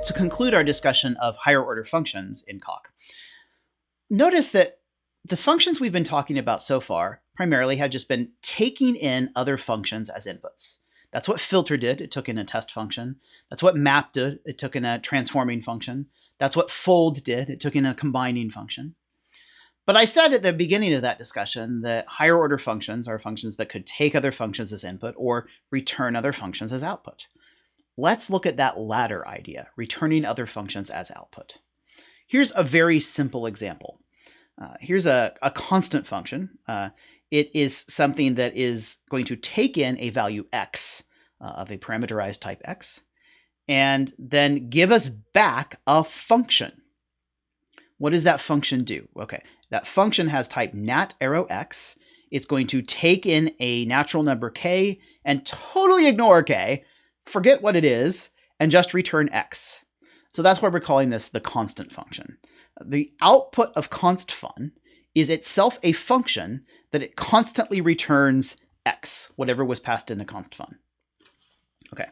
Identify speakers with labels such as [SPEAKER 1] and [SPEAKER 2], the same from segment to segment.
[SPEAKER 1] to conclude our discussion of higher order functions in Coq. Notice that the functions we've been talking about so far primarily have just been taking in other functions as inputs. That's what filter did. It took in a test function. That's what map did. It took in a transforming function. That's what fold did. It took in a combining function. But I said at the beginning of that discussion that higher order functions are functions that could take other functions as input or return other functions as output. Let's look at that latter idea, returning other functions as output. Here's a very simple example. Here's a constant function. It is something that is going to take in a value x of a parameterized type x, and then give us back a function. What does that function do? Okay, that function has type nat arrow x. It's going to take in a natural number k and totally ignore k, forget what it is, and just return x. So that's why we're calling this the constant function. The output of constfun is itself a function that it constantly returns x, whatever was passed into constfun. Okay,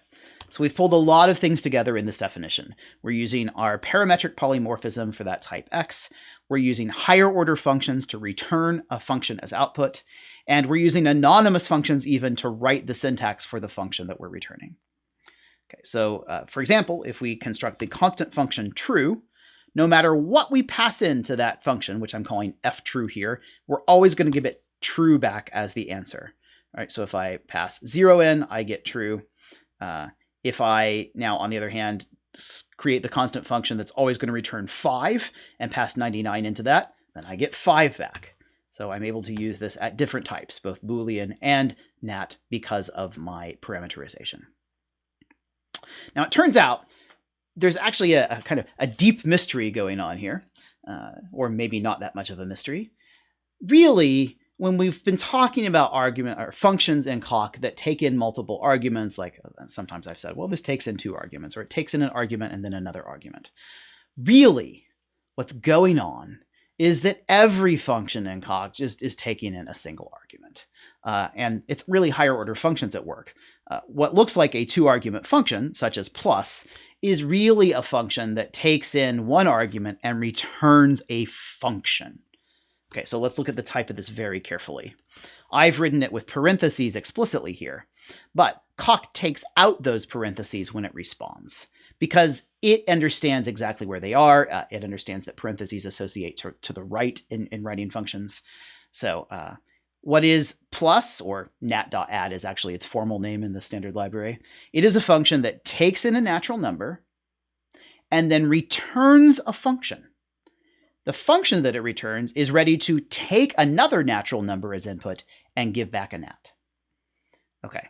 [SPEAKER 1] so we've pulled a lot of things together in this definition. We're using our parametric polymorphism for that type x. We're using higher order functions to return a function as output. And we're using anonymous functions even to write the syntax for the function that we're returning. Okay, so for example, if we construct the constant function true, no matter what we pass into that function, which I'm calling ftrue here, we're always going to give it true back as the answer. All right, so if I pass 0 in, I get true. If I now, on the other hand, create the constant function that's always going to return 5 and pass 99 into that, then I get 5 back. So I'm able to use this at different types, both Boolean and nat, because of my parameterization. Now, it turns out there's actually a kind of a deep mystery going on here, or maybe not that much of a mystery. Really, when we've been talking about argument or functions in Coq that take in multiple arguments, like sometimes I've said, well, this takes in 2 arguments, or it takes in an argument and then another argument. Really, what's going on is that every function in Coq just is taking in a single argument. And it's really higher order functions at work. What looks like a 2-argument function, such as plus, is really a function that takes in 1 argument and returns a function. Okay, so let's look at the type of this very carefully. I've written it with parentheses explicitly here, but Coq takes out those parentheses when it responds because it understands exactly where they are. It understands that parentheses associate to the right in writing functions. So what is plus, or nat.add is actually its formal name in the standard library. It is a function that takes in a natural number and then returns a function. The function that it returns is ready to take another natural number as input and give back a nat. Okay,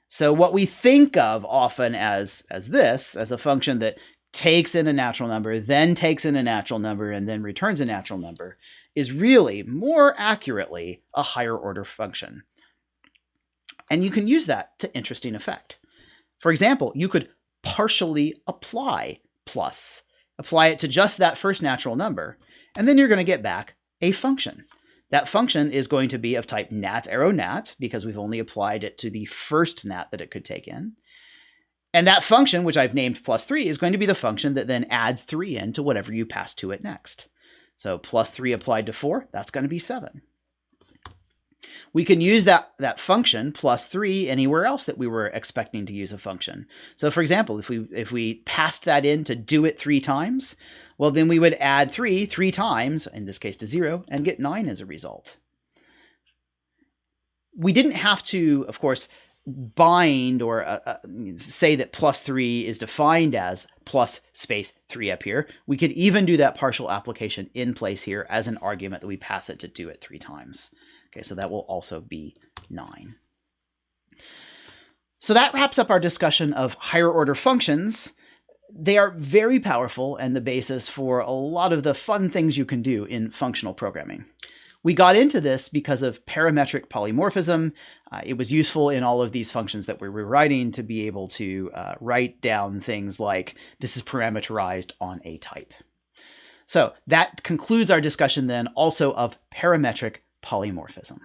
[SPEAKER 1] so what we think of often as a function that takes in a natural number, then takes in a natural number, and then returns a natural number, is really more accurately a higher order function. And you can use that to interesting effect. For example, you could partially apply plus, apply it to just that first natural number, and then you're going to get back a function. That function is going to be of type nat arrow nat, because we've only applied it to the first nat that it could take in. And that function, which I've named plus 3, is going to be the function that then adds 3 in to whatever you pass to it next. So plus 3 applied to 4, that's going to be 7. We can use that function plus 3 anywhere else that we were expecting to use a function. So for example, if we passed that in to do it 3 times, well, then we would add 3 times, in this case to 0, and get 9 as a result. We didn't have to, of course, bind or say that plus 3 is defined as plus space 3 up here. We could even do that partial application in place here as an argument that we pass it to do it 3 times. Okay, so that will also be 9. So that wraps up our discussion of higher order functions. They are very powerful and the basis for a lot of the fun things you can do in functional programming. We got into this because of parametric polymorphism. It was useful in all of these functions that we were writing to be able to write down things like this is parameterized on a type. So that concludes our discussion then also of parametric polymorphism.